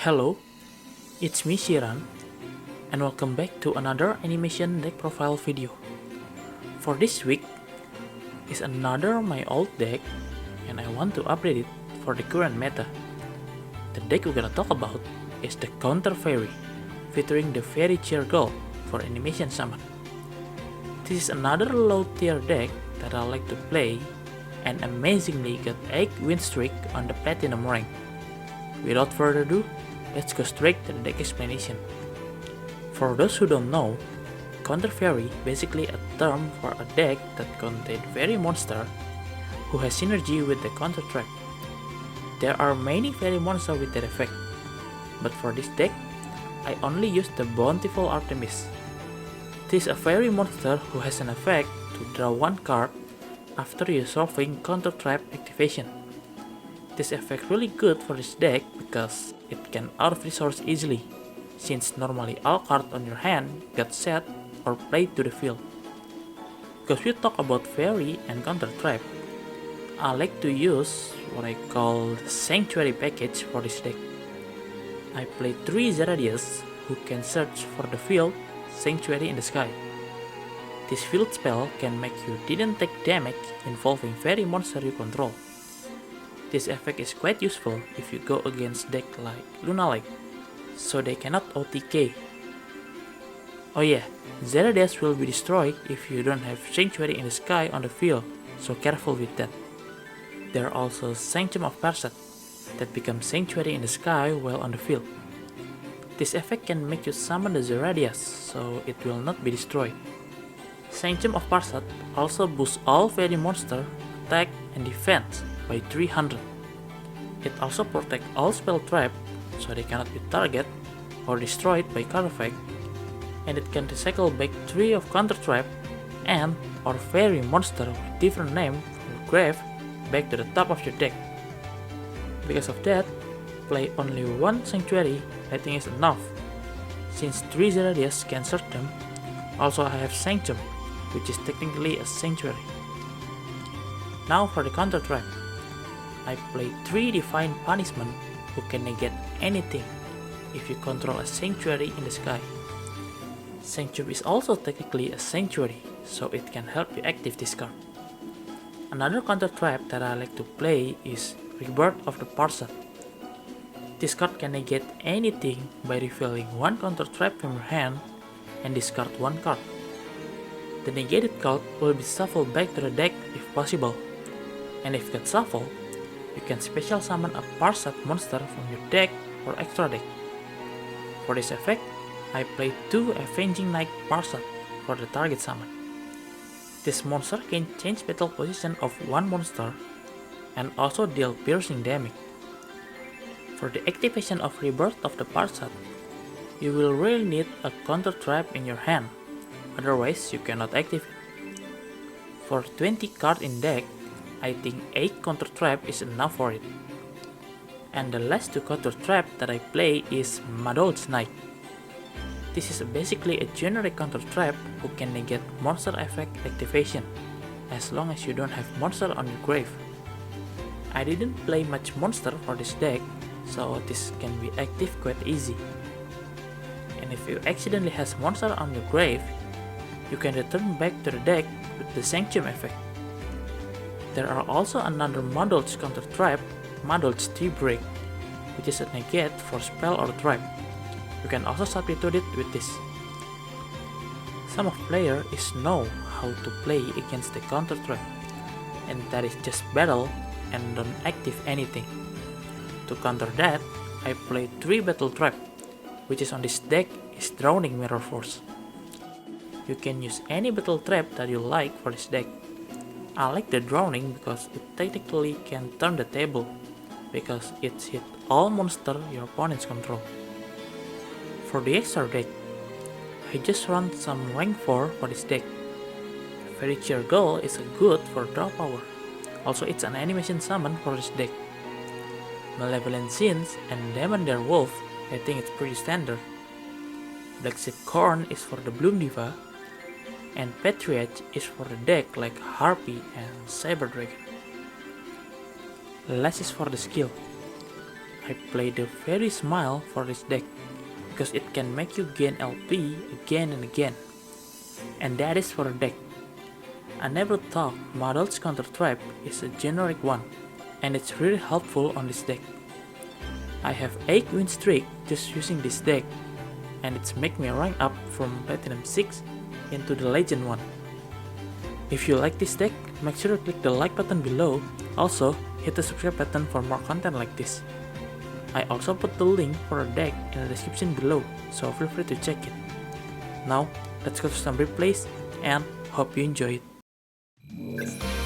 Hello, it's me Shiran, and welcome back to another animation deck profile video. For this week is another my old deck, and I want to update it for the current meta. The deck we're gonna talk about is the Counter Fairy, featuring the Fairy Chair Girl for animation summon. This is another low tier deck that I like to play, and amazingly got 8 win streak on the Platinum rank. Without further ado, let's go straight to the deck explanation. For those who don't know, Counter Fairy basically a term for a deck that contains fairy monster who has synergy with the counter trap. There are many fairy monsters with that effect, but for this deck, I only use the Bountiful Artemis. This is a fairy monster who has an effect to draw one card after resolving counter trap activation. This effect really good for this deck because it can out of resource easily, since normally all cards on your hand get set or played to the field. Because we talk about fairy and counter trap, I like to use what I call the Sanctuary package for this deck. I play 3 Zeradias who can search for the field Sanctuary in the sky. This field spell can make you didn't take damage involving fairy monster you control. This effect is quite useful if you go against deck like Luna Lake, so they cannot OTK. Oh yeah, Zeradias will be destroyed if you don't have Sanctuary in the sky on the field, so careful with that. There are also Sanctum of Parshath that becomes Sanctuary in the sky while on the field. This effect can make you summon the Zeradias, so it will not be destroyed. Sanctum of Parshath also boosts all fairy monster attack and defense by 300. It also protects all spell trap, so they cannot be targeted or destroyed by card effect, and it can recycle back 3 of counter trap and or fairy monster with different name from your grave back to the top of your deck. Because of that, play only 1 Sanctuary I think is enough, since 3 Zeradias can search them. Also I have Sanctum, which is technically a Sanctuary. Now for the counter trap, I play 3 Divine Punishment who can negate anything if you control a Sanctuary in the sky. Sanctum is also technically a Sanctuary, so it can help you active this card. Another counter trap that I like to play is Rebirth of the Parshath. This card can negate anything by revealing 1 counter trap from your hand and discard 1 card. The negated card will be shuffled back to the deck if possible, and if get shuffled, you can special summon a Parshath monster from your deck or extra deck. For this effect, I play 2 Avenging Knight Parshath for the target summon. This monster can change battle position of 1 monster and also deal piercing damage. For the activation of Rebirth of the Parshath, you will really need a counter trap in your hand, otherwise you cannot activate it. For 20 cards in deck, I think 8 counter trap is enough for it. And the last 2 counter trap that I play is Madolche Knight. This is basically a generic counter trap who can negate monster effect activation, as long as you don't have monster on your grave. I didn't play much monster for this deck, so this can be active quite easy. And if you accidentally has monster on your grave, you can return back to the deck with the Sanctum effect. There are also another madolche counter trap, madolche Break, which is a negate for spell or trap. You can also substitute it with this. Some of players know how to play against the counter trap, and that is just battle and don't active anything. To counter that, I play 3 battle trap, which is on this deck is Drowning Mirror Force. You can use any battle trap that you like for this deck. I like the Drowning because it technically can turn the table, because it hits all monsters your opponents control. For the extra deck, I just run some rank 4 for this deck. Fairy Chair Girl is good for draw power. Also it's an animation summon for this deck. Malevolent Sins and Demon Dare Wolf, I think it's pretty standard. Black Sheep Corn is for the Bloom Diva, and Patriarch is for the deck like Harpy and Cyber Dragon. Last is for the skill. I played the very smile for this deck because it can make you gain LP again and again. And that is for a deck. I never thought madolche counter trap is a generic one, and it's really helpful on this deck. I have 8 win streak just using this deck, and it's make me rank up from Platinum 6 into the Legend 1. If you like this deck, make sure to click the like button below. Also, hit the subscribe button for more content like this. I also put the link for a deck in the description below, so feel free to check it. Now, let's go to some replays and hope you enjoy it.